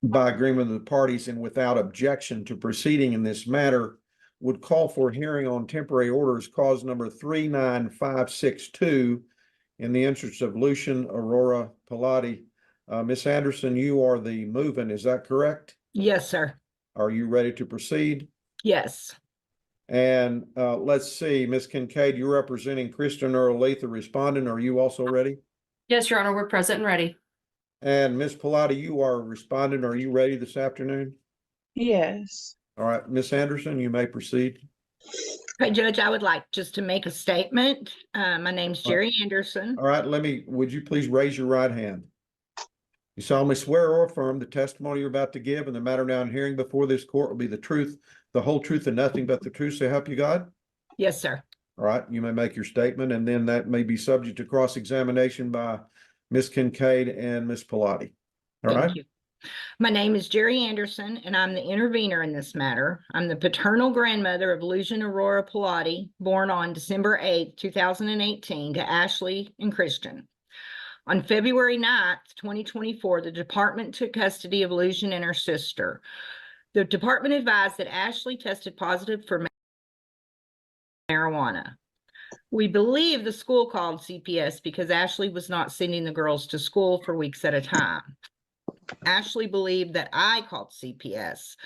by agreement of the parties and without objection to proceeding in this matter, would call for a hearing on temporary orders cause number 39562 in the interest of Lucian Aurora Pilott. Ms. Anderson, you are the movant, is that correct? Yes, sir. Are you ready to proceed? Yes. And let's see, Ms. Kincaid, you're representing Kristen Earl Leith, the respondent. Are you also ready? Yes, Your Honor, we're present and ready. And Ms. Pilott, you are respondent. Are you ready this afternoon? Yes. All right, Ms. Anderson, you may proceed. Okay, Judge, I would like just to make a statement. My name's Jerry Anderson. All right, would you please raise your right hand? You solemnly swear or affirm the testimony you're about to give and the matter now in hearing before this court will be the truth, the whole truth, and nothing but the truth, so help you God? Yes, sir. All right, you may make your statement, and then that may be subject to cross-examination by Ms. Kincaid and Ms. Pilott. All right. Thank you. My name is Jerry Anderson, and I'm the intervener in this matter. I'm the paternal grandmother of Lucian Aurora Pilott, born on December 8th, 2018, to Ashley and Christian. On February 9th, 2024, the department took custody of Lucian and her sister. The department advised that Ashley tested positive for marijuana. We believe the school called CPS because Ashley was not sending the girls to school for weeks at a time. Ashley believed that I called CPS.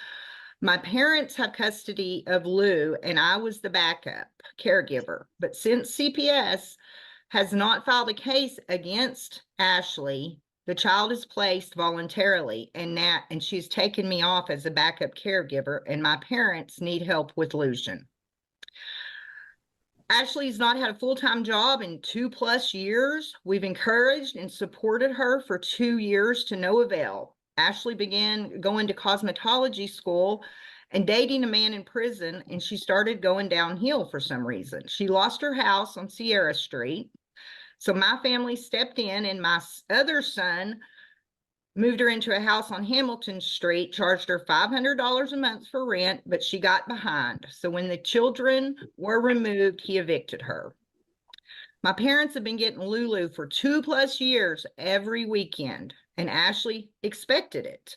My parents have custody of Lou, and I was the backup caregiver. But since CPS has not filed a case against Ashley, the child is placed voluntarily, and she's taken me off as a backup caregiver, and my parents need help with Lucian. Ashley's not had a full-time job in 2+ years. We've encouraged and supported her for 2 years to no avail. Ashley began going to cosmetology school and dating a man in prison, and she started going downhill for some reason. She lost her house on Sierra Street. So my family stepped in, and my other son moved her into a house on Hamilton Street, charged her $500 a month for rent, but she got behind. So when the children were removed, he evicted her. My parents have been getting Lulu for 2+ years every weekend, and Ashley expected it.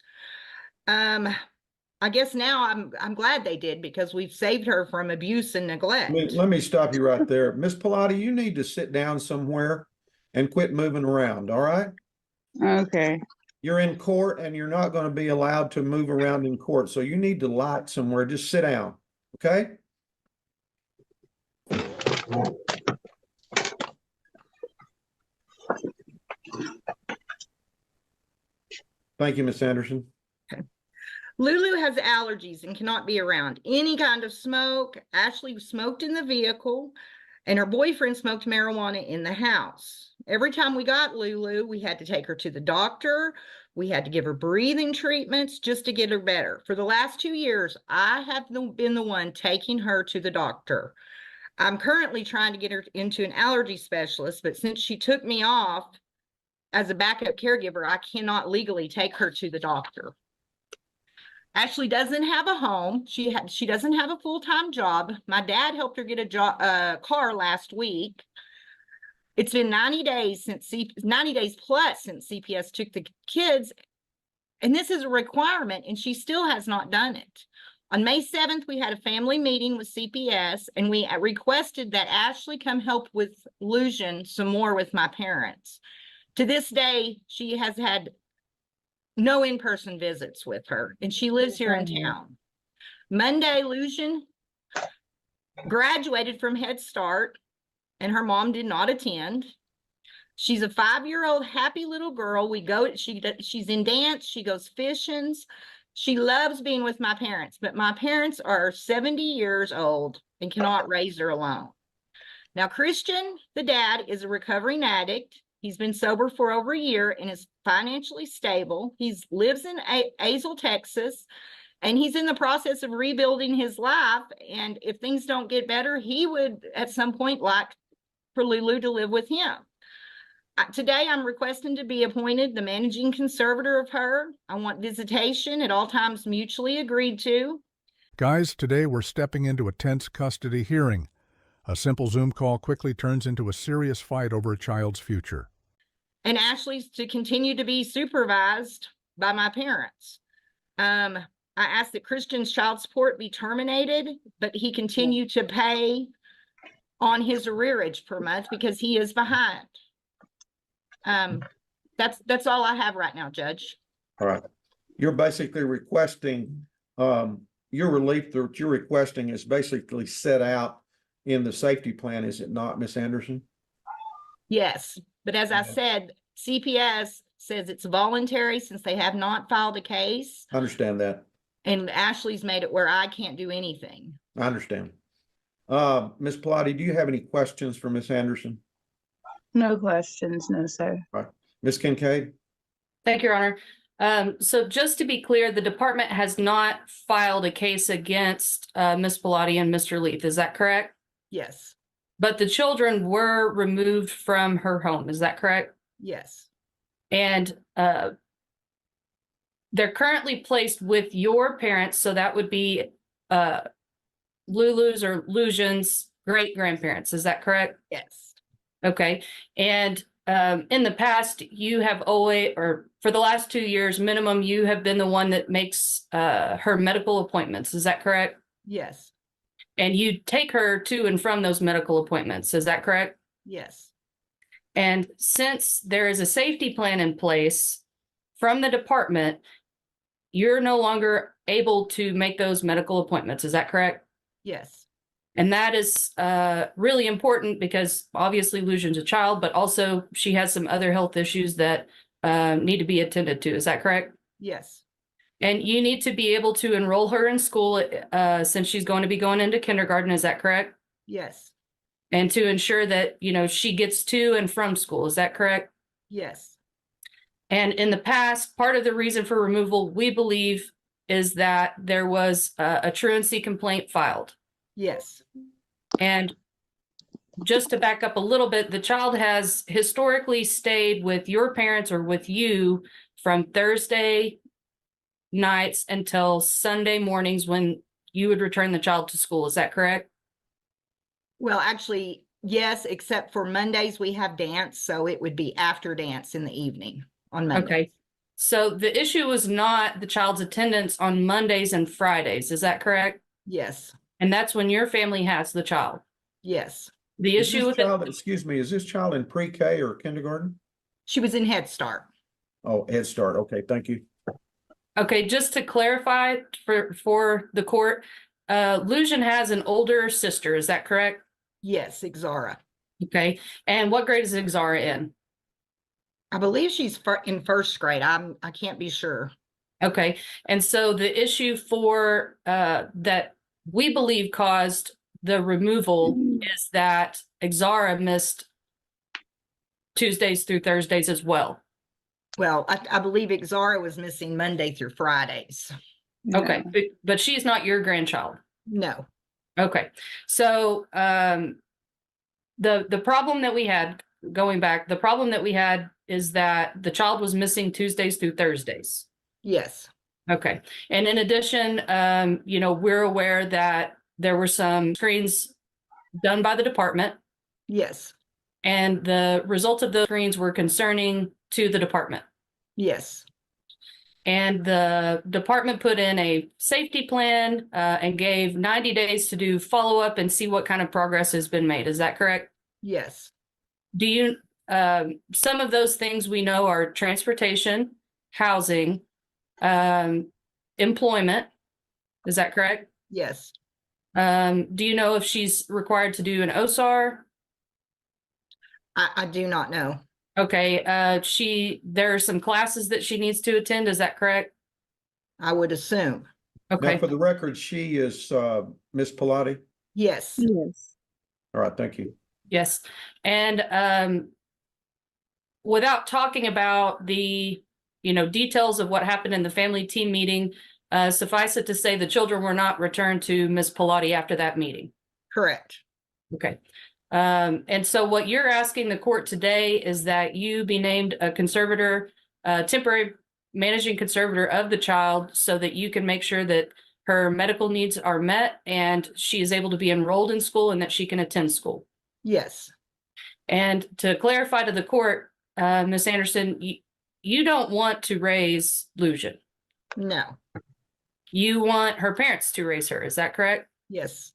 I guess now I'm glad they did, because we've saved her from abuse and neglect. Let me stop you right there. Ms. Pilott, you need to sit down somewhere and quit moving around, all right? Okay. You're in court and you're not going to be allowed to move around in court. So you need to lie somewhere. Just sit down. Okay? Thank you, Ms. Anderson. Okay. Lulu has allergies and cannot be around any kind of smoke. Ashley smoked in the vehicle, and her boyfriend smoked marijuana in the house. Every time we got Lulu, we had to take her to the doctor. We had to give her breathing treatments just to get her better. For the last 2 years, I have been the one taking her to the doctor. I'm currently trying to get her into an allergy specialist, but since she took me off as a backup caregiver, I cannot legally take her to the doctor. Ashley doesn't have a home. She doesn't have a full-time job. My dad helped her get a car last week. It's been 90 days plus since CPS took the kids, and this is a requirement, and she still has not done it. On May 7th, we had a family meeting with CPS, and we requested that Ashley come help with Lucian some more with my parents. To this day, she has had no in-person visits with her, and she lives here in town. Monday, Lucian graduated from Head Start, and her mom did not attend. She's a 5-year-old happy little girl. She's in dance. She goes fishing. She loves being with my parents, but my parents are 70 years old and cannot raise her alone. Now, Christian, the dad, is a recovering addict. He's been sober for over a year and is financially stable. He lives in Azle, Texas, and he's in the process of rebuilding his life. And if things don't get better, he would at some point like for Lulu to live with him. Today, I'm requesting to be appointed the managing conservator of her. I want visitation at all times mutually agreed to. Guys, today we're stepping into a tense custody hearing. A simple Zoom call quickly turns into a serious fight over a child's future. And Ashley's to continue to be supervised by my parents. I asked that Christian's child support be terminated, but he continued to pay on his arrearage per month because he is behind. That's all I have right now, Judge. All right. You're basically requesting, your relief that you're requesting is basically set out in the safety plan, is it not, Ms. Anderson? Yes, but as I Yeah. said, CPS says it's voluntary since they have not filed a case, I understand that. and Ashley's made it where I can't do anything. I understand. Ms. Pilott, do you have any questions for Ms. Anderson? No questions, no, sir. Ms. Kincaid? Thank you, Your Honor. So just to be clear, the department has not filed a case against Ms. Pilott and Mr. Leaf. Is that correct? Yes, But the children were removed from her home. Is that correct? yes, And they're currently placed with your parents. So that would be Lulu's or Lucian's great grandparents. Is that correct? yes, Okay. And in the past, you have always, or for the last 2 years minimum, you have been the one that makes her medical appointments. Is that correct? yes, And you take her to and from those medical appointments. Is that correct? yes, And since there is a safety plan in place from the department, you're no longer able to make those medical appointments. Is that correct? yes, And that is really important because obviously Lucian's a child, but also she has some other health issues that need to be attended to. Is that correct? yes, And you need to be able to enroll her in school since she's going to be going into kindergarten. Is that correct? yes, And to ensure that, you know, she gets to and from school. Is that correct? yes, And in the past, part of the reason for removal, we believe, is that there was a truancy complaint filed. yes, And just to back up a little bit, the child has historically stayed with your parents or with you from Thursday nights until Sunday mornings when you would return the child to school. Is that correct? Well, actually, yes, except for Mondays, we have dance, so it would be after dance in the evening on Monday. Okay. So the issue was not the child's attendance on Mondays and Fridays. Is that correct? Yes, And that's when your family has the child. yes. The Is issue this with child, it, excuse me, is this child in pre-K or kindergarten? She was in Head Start. Oh, Head Start. Okay, thank you. okay, just to clarify for the court, Lucian has an older sister. Is that correct? Yes, Exara. Okay. And what grade is Exara in? I believe she's in first grade. I can't be sure. Okay. And so the issue for that we believe caused the removal is that Exara missed Tuesdays through Thursdays as well. Well, I believe Exara was missing Monday through Fridays. Okay. No. But she's not your grandchild. No, Okay. So the problem that we had going back, the problem that we had is that the child was missing Tuesdays through Thursdays. yes, Okay. And in addition, you know, we're aware that there were some screens done by the department, yes, and the results of those screens were concerning to the department. yes, And the department put in a safety plan and gave 90 days to do follow-up and see what kind of progress has been made. Is that correct? yes, Do you, some of those things we know are transportation, housing, employment. Is that correct? yes. Do you know if she's required to do an OSAR? I do not know. Okay, there are some classes that she needs to attend. Is that correct? I would assume. Now, Okay, for the record, she is Miss Pilott. Yes, Yes. All right, thank you. yes. And without talking about the, you know, details of what happened in the family team meeting, suffice it to say the children were not returned to Ms. Pilott after that meeting. correct. Okay. And so what you're asking the court today is that you be named a conservator, temporary managing conservator of the child so that you can make sure that her medical needs are met and she is able to be enrolled in school and that she can attend school. Yes, And to clarify to the court, Ms. Anderson, you don't want to raise Lucian. No. You want her parents to raise her, is that correct? Yes.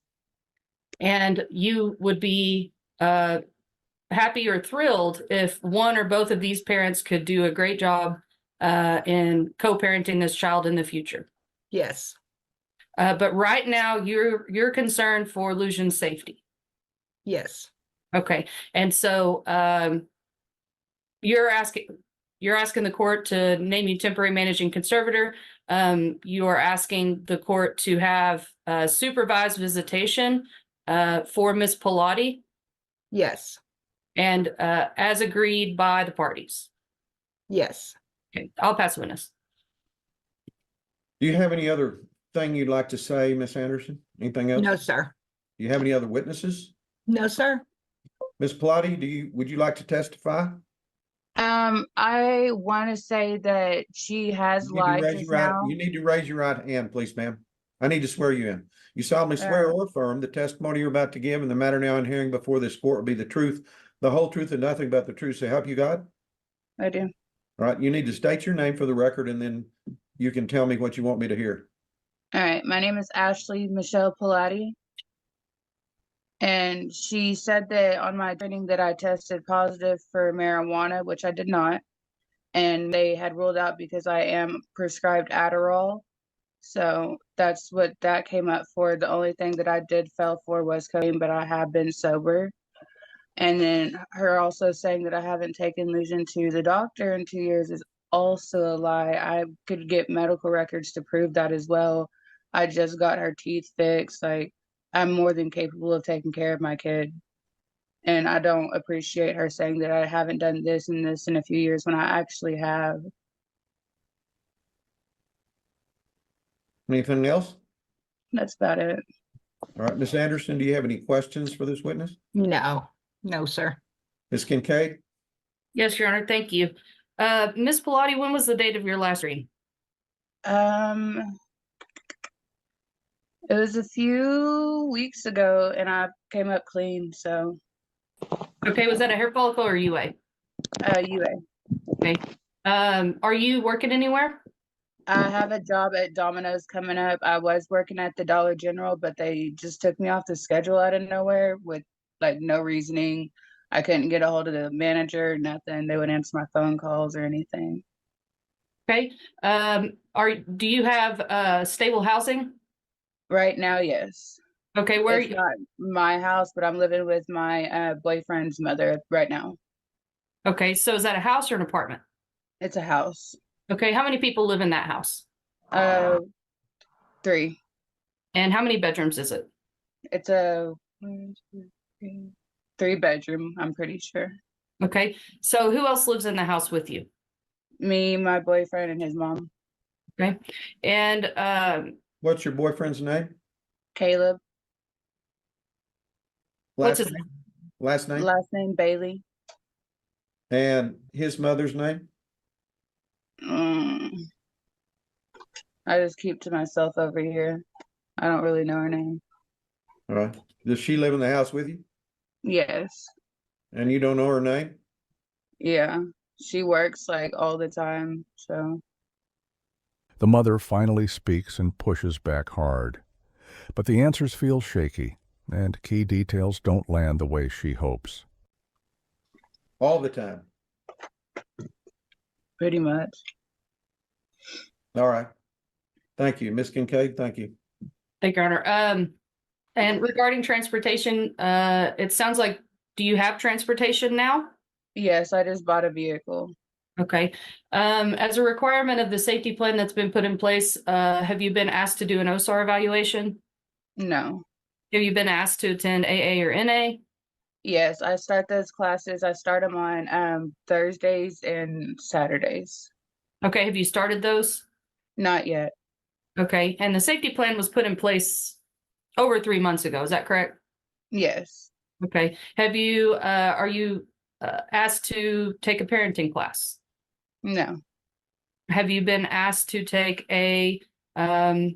And you would be happy or thrilled if one or both of these parents could do a great job in co-parenting this child in the future. Yes. But right now, you're concerned for Lucian's safety. Yes. Okay, and so you're asking the court to name you temporary managing conservator. You are asking the court to have supervised visitation for Ms. Pilott, Yes. and as agreed by the parties. Yes. Okay, I'll pass witness. Do you have any other thing you'd like to say, Miss Anderson? Anything else? No, sir. Do you have any other witnesses? No, sir. Ms. Pilott, would you like to testify? I want to say that she has You need to lied raise just your right, now. you need to raise your right hand, please, ma'am. I need to swear you in. You solemnly swear or affirm the testimony you're about to give and the matter now in hearing before this court will be the truth, the whole truth, and nothing but the truth. So help you God? I do. All right, you need to state your name for the record, and then you can tell me what you want me to hear. All right. My name is Ashley Michelle Pilatti. And she said that on my training that I tested positive for marijuana, which I did not. And they had ruled out because I am prescribed Adderall. So that's what that came up for. The only thing that I did fail for was cocaine, but I have been sober. And then her also saying that I haven't taken Lucian to the doctor in 2 years is also a lie. I could get medical records to prove that as well. I just got her teeth fixed. Like, I'm more than capable of taking care of my kid. And I don't appreciate her saying that I haven't done this and this in a few years when I actually have. Anything else? That's about it. All right, Ms. Anderson, do you have any questions for this witness? No. No, sir. Ms. Kincaid? Yes, Your Honor, thank you. Ms. Pilatti, when was the date of your last reading? It was a few weeks ago and I came up clean, so Okay, was that a hair follicle or UA? UA. Okay. Are you working anywhere? I have a job at Domino's coming up. I was working at the Dollar General, but they just took me off the schedule out of nowhere with like no reasoning. I couldn't get a hold of the manager, nothing. They wouldn't answer my phone calls or anything. Okay. Do you have stable housing? Right now, yes. Okay, where are It's you? not my house, but I'm living with my boyfriend's mother right now. Okay, so is that a house or an apartment? It's a house. Okay, how many people live in that house? 3. And how many bedrooms is it? It's a 3-bedroom, I'm pretty sure. Okay, so who else lives in the house with you? Me, my boyfriend, and his mom. Okay, and What's your boyfriend's name? Caleb. What's Last his- name? Last name? Last name Bailey. And his mother's name? I just keep to myself over here. I don't really know her name. All right. Does she live in the house with you? Yes. And you don't know her name? Yeah. She works like all the time, so. The mother finally speaks and pushes back hard. But the answers feel shaky, and key details don't land the way she hopes. All the time. Pretty much. All right. Thank you. Ms. Kincaid, thank you. Thank you, Your Honor. And regarding transportation, it sounds like, do you have transportation now? Yes, I just bought a vehicle. Okay. As a requirement of the safety plan that's been put in place, have you been asked to do an OSAR evaluation? No. Have you been asked to attend AA or NA? Yes, I start those classes. I start them on Thursdays and Saturdays. Okay, have you started those? Not yet. Okay, and the safety plan was put in place over 3 months ago, is that correct? Yes. Okay, have you, are you asked to take a parenting class? No. Have you been asked to take to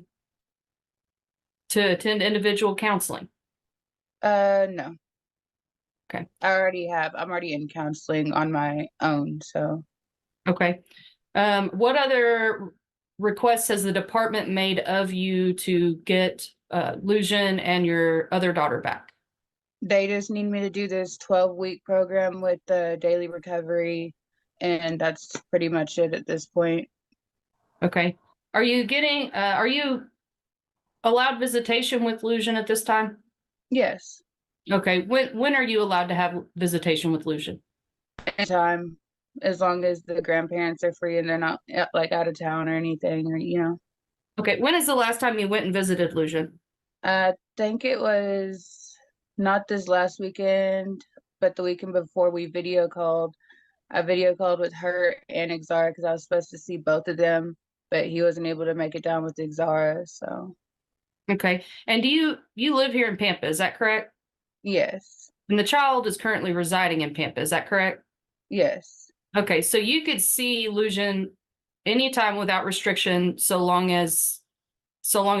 attend individual counseling? No. Okay. I already have. I'm already in counseling on my own, so. Okay. What other requests has the department made of you to get Lucian and your other daughter back? They just need me to do this 12-week program with the daily recovery, and that's pretty much it at this point. Okay. Are you allowed visitation with Lucian at this time? Yes, Okay. When are you allowed to have visitation with Lucian? anytime, as long as the grandparents are free and they're not like out of town or anything, or Okay. When is the last time you went and visited Lucian? I think it was not this last weekend, but the weekend before we video called. I video called with her and Exara because I was supposed to see both of them, but he wasn't able to make it down with Exara, so Okay. And do you live here in Pampa, is that correct? yes, And the child is currently residing in Pampa, is that correct? yes, Okay, so you could see Lucian anytime without restriction, so long as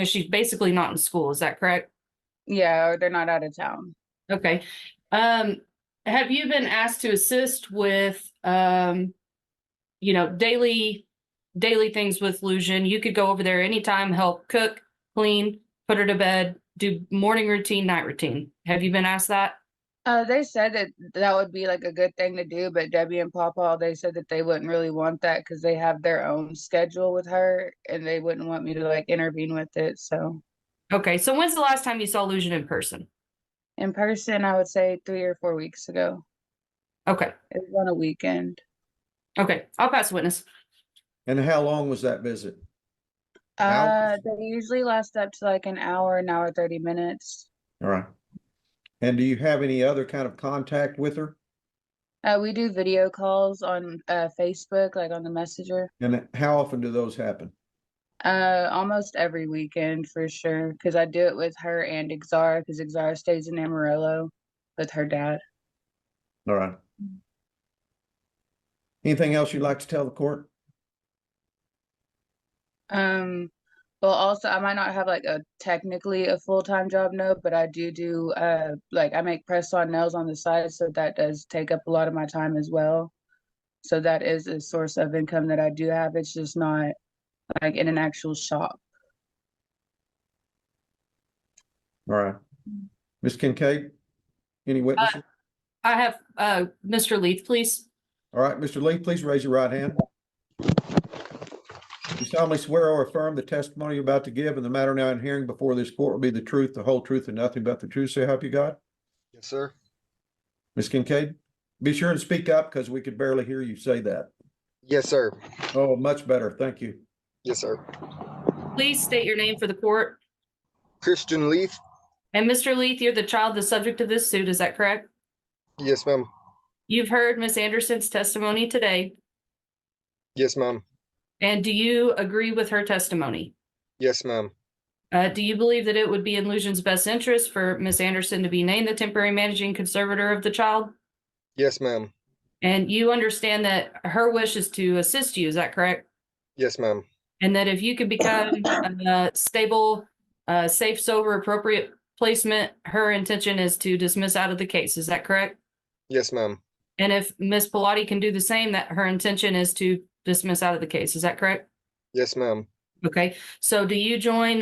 she's basically not in school, is that correct? yeah, or they're not out of town. Okay. Have you been asked to assist with daily things with Lucian? You could go over there anytime, help cook, clean, put her to bed, do morning routine, night routine. Have you been asked that? They said that that would be like a good thing to do, but Debbie and Papa, they said that they wouldn't really want that because they have their own schedule with her and they wouldn't want me to like intervene with it. So Okay, so when's the last time you saw Lucian in person? in person, I would say 3 or 4 weeks ago. Okay, It was on a weekend. okay, I'll pass witness. And how long was that visit? Hours? They usually last up to like an hour 30 minutes. All right. And do you have any other kind of contact with her? We do video calls on Facebook, like on the Messenger. And how often do those happen? Almost every weekend for sure, because I do it with her and Exara, because Exara stays in Amarillo with her dad. All right. Anything else you'd like to tell the court? Well, also I might not have like technically a full-time job, no, but I do like I make press-on nails on the side, so that does take up a lot of my time as well. So that is a source of income that I do have. It's just not like in an actual shop. All right. Ms. Kincaid, any witnesses? I have Mr. Leith, please. All right, Mr. Lee, please raise your right hand. You solemnly swear or affirm the testimony you're about to give and the matter now in hearing before this court will be the truth, the whole truth, and nothing but the truth. So help you God. Yes, sir. Ms. Kincaid, be sure and speak up because we could barely hear you say that. Yes, sir. Oh, much better. Thank you. Yes, sir. Please state your name for the court. Christian Leith. And Mr. Leith, you're the child, the subject of this suit, is that correct? Yes, ma'am. You've heard Ms. Anderson's testimony today, Yes, ma'am. and do you agree with her testimony? Yes, ma'am. Do you believe that it would be in Lucian's best interest for Ms. Anderson to be named the temporary managing conservator of the child? Yes, ma'am. And you understand that her wish is to assist you, is that correct? Yes, ma'am. And that if you could become a stable, safe, sober, appropriate placement, her intention is to dismiss out of the case, is that correct? Yes, ma'am. And if Ms. Pilott can do the same, that her intention is to dismiss out of the case, is that correct? Yes, ma'am. Okay, so do you join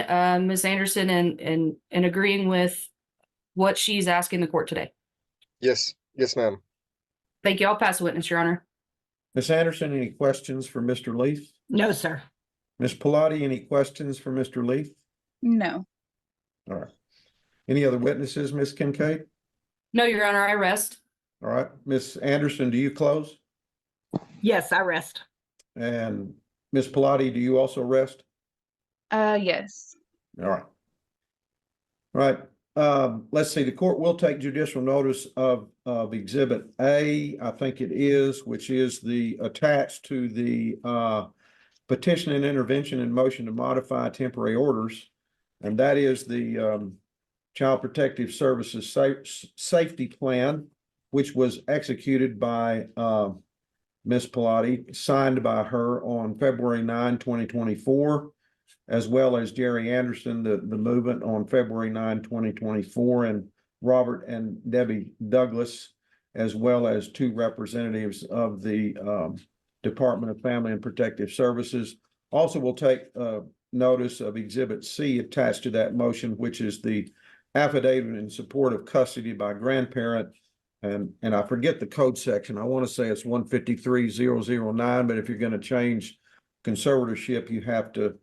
Ms. Anderson in agreeing with what she's asking the court today? Yes. Yes, ma'am. Thank you. I'll pass the witness, Your Honor. Ms. Anderson, any questions for Mr. Leith? No, sir. Ms. Pilott, any questions for Mr. Leith? No. All right. Any other witnesses, Ms. Kincaid? No, Your Honor, I rest. All right. Ms. Anderson, do you close? Yes, I rest. And Ms. Pilott, do you also rest? Yes. All right. All right. Let's see. The court will take judicial notice of Exhibit A, I think it is, which is the attached to the petition and intervention and motion to modify temporary orders. And that is the Child Protective Services Safety Plan, which was executed by Ms. Pilott, signed by her on February 9, 2024, as well as Jerry Anderson, the movement on February 9, 2024, and Robert and Debbie Douglas, as well as two representatives of the Department of Family and Protective Services, Also, we'll take notice of Exhibit C attached to that motion, which is the affidavit in support of custody by grandparent. And I forget the code section. I want to say it's 153-009, but if you're going to change conservatorship, you have to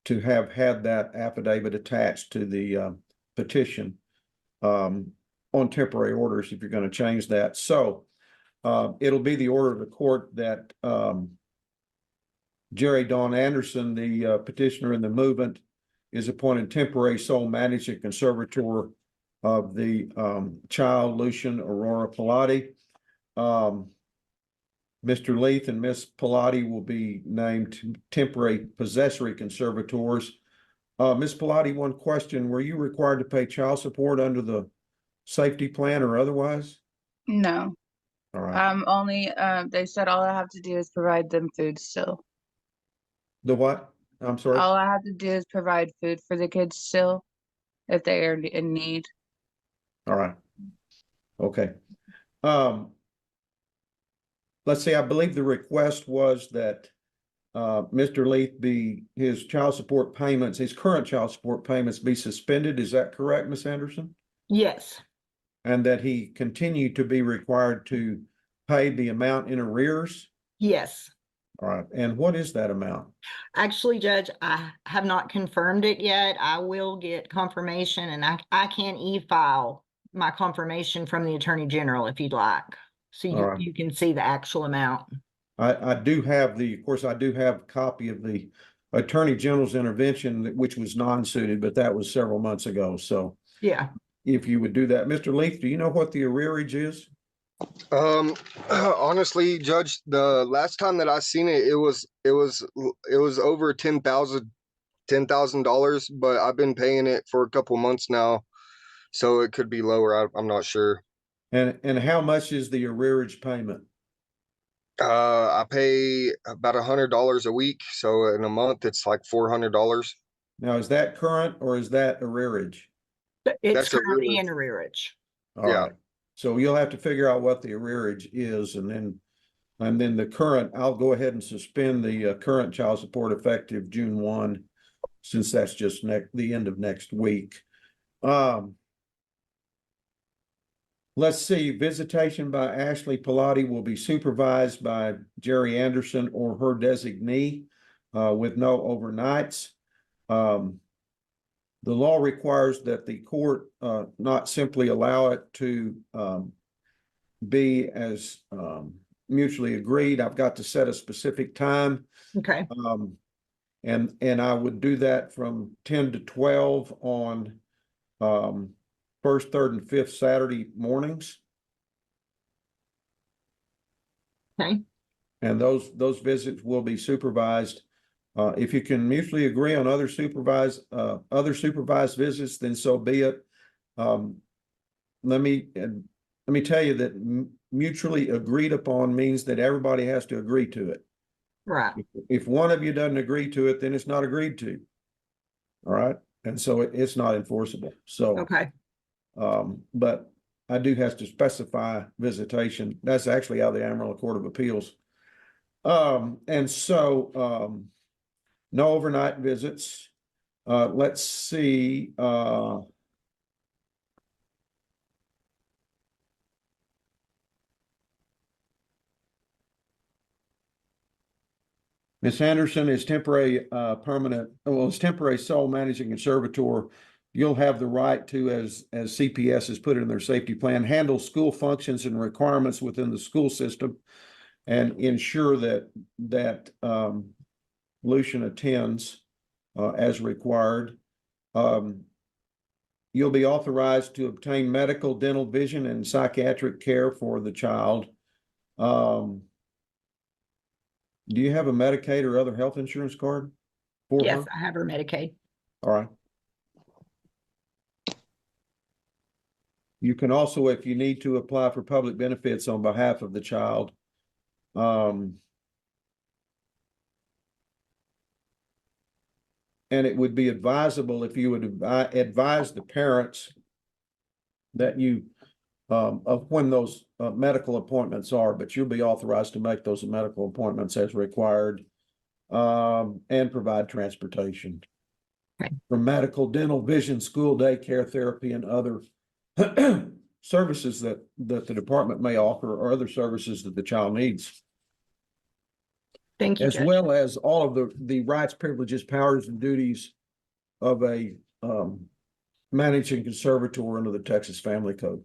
have had that affidavit attached to the petition on temporary orders if you're going to change that. So it'll be the order of the court that Jerry Dawn Anderson, the petitioner in the movement, is appointed temporary sole managing conservator of the child Lucian Aurora Pilott. Mr. Leith and Miss Pilott will be named temporary possessory conservators. Miss Pilott, one question: were you required to pay child support under the safety plan or otherwise? No, All right. only, they said all I have to do is provide them food still. The what? I'm sorry. All I have to do is provide food for the kids still if they are in need. All right. Okay. Let's see, I believe the request was that Mr. Leith his child support payments, his current child support payments be suspended. Is that correct, Ms. Anderson? Yes, And that he continue to be required to pay the amount in arrears? yes. All right. And what is that amount? Actually, Judge, I have not confirmed it yet. I will get confirmation, and I can e-file my confirmation from the Attorney General if you'd like. So All right. you can see the actual amount. I do have of course, I do have a copy of the Attorney General's intervention, which was non-suited, but that was several months ago. So Yeah. if you would do that. Mr. Leith, do you know what the arrearage is? Honestly, Judge, the last time that I seen it, it was over $10,000, but I've been paying it for a couple months now, so it could be lower. I'm not sure. And how much is the arrearage payment? I pay about $100 a week, so in a month it's like $400. Now, is that current or is that arrearage? It's That's current arrearage. and arrearage. All Yeah. right. So you'll have to figure out what the arrearage is, and then the current, I'll go ahead and suspend the current child support effective June 1, since that's just the end of next week. Let's see, visitation by Ashley Pilott will be supervised by Jerry Anderson or her designee with no overnights. The law requires that the court not simply allow it to be as mutually agreed. I've got to set a specific time. Okay. And I would do that from 10 to 12 on first, third, and fifth Saturday mornings. Okay. And those visits will be supervised. If you can mutually agree on other supervised visits, then so be it. Let me tell you that mutually agreed upon means that everybody has to agree to it. Right. If one of you doesn't agree to it, then it's not agreed to. All right. And so it's not enforceable. So, Okay. but I do have to specify visitation. That's actually out of the Amarillo Court of Appeals. And so, no overnight visits. Let's see. Ms. Anderson is temporary is temporary sole managing conservator. You'll have the right to, as CPS has put it in their safety plan, handle school functions and requirements within the school system and ensure that Lucian attends as required. You'll be authorized to obtain medical, dental, vision, and psychiatric care for the child. Do you have a Medicaid or other health insurance card for Yes, her? I have her Medicaid. All right. You can also, if you need to, apply for public benefits on behalf of the child. And it would be advisable if you would advise the parents that you of when those medical appointments are, but you'll be authorized to make those medical appointments as required. and provide transportation. Right. For medical, dental, vision, school, daycare, therapy, and other services that the department may offer, or other services that the child needs. Thank you, As Judge. well as all of the rights, privileges, powers, and duties of a managing conservator under the Texas Family Code.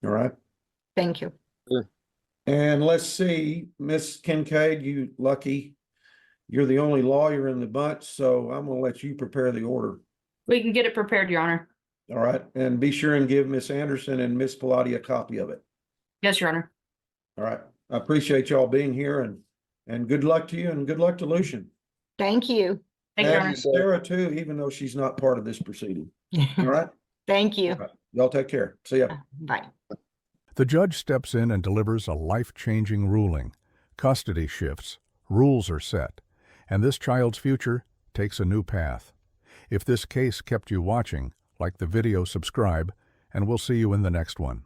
All right. Thank you. And let's see, Miss Kincaid, you lucky. You're the only lawyer in the bunch, so I'm gonna let you prepare the order. We can get it prepared, Your Honor. All right, and be sure and give Miss Anderson and Miss Pilott a copy of it. Yes, Your Honor. All right, I appreciate y'all being here, and good luck to you, and good luck to Lucian. Thank you. Thank you, Your And Honor. Sarah too, even though she's not part of this proceeding. All right, Thank you. All right. Y'all take care. See ya. Bye. The judge steps in and delivers a life-changing ruling. Custody shifts, rules are set, and this child's future takes a new path. If this case kept you watching, like the video, subscribe, and we'll see you in the next one.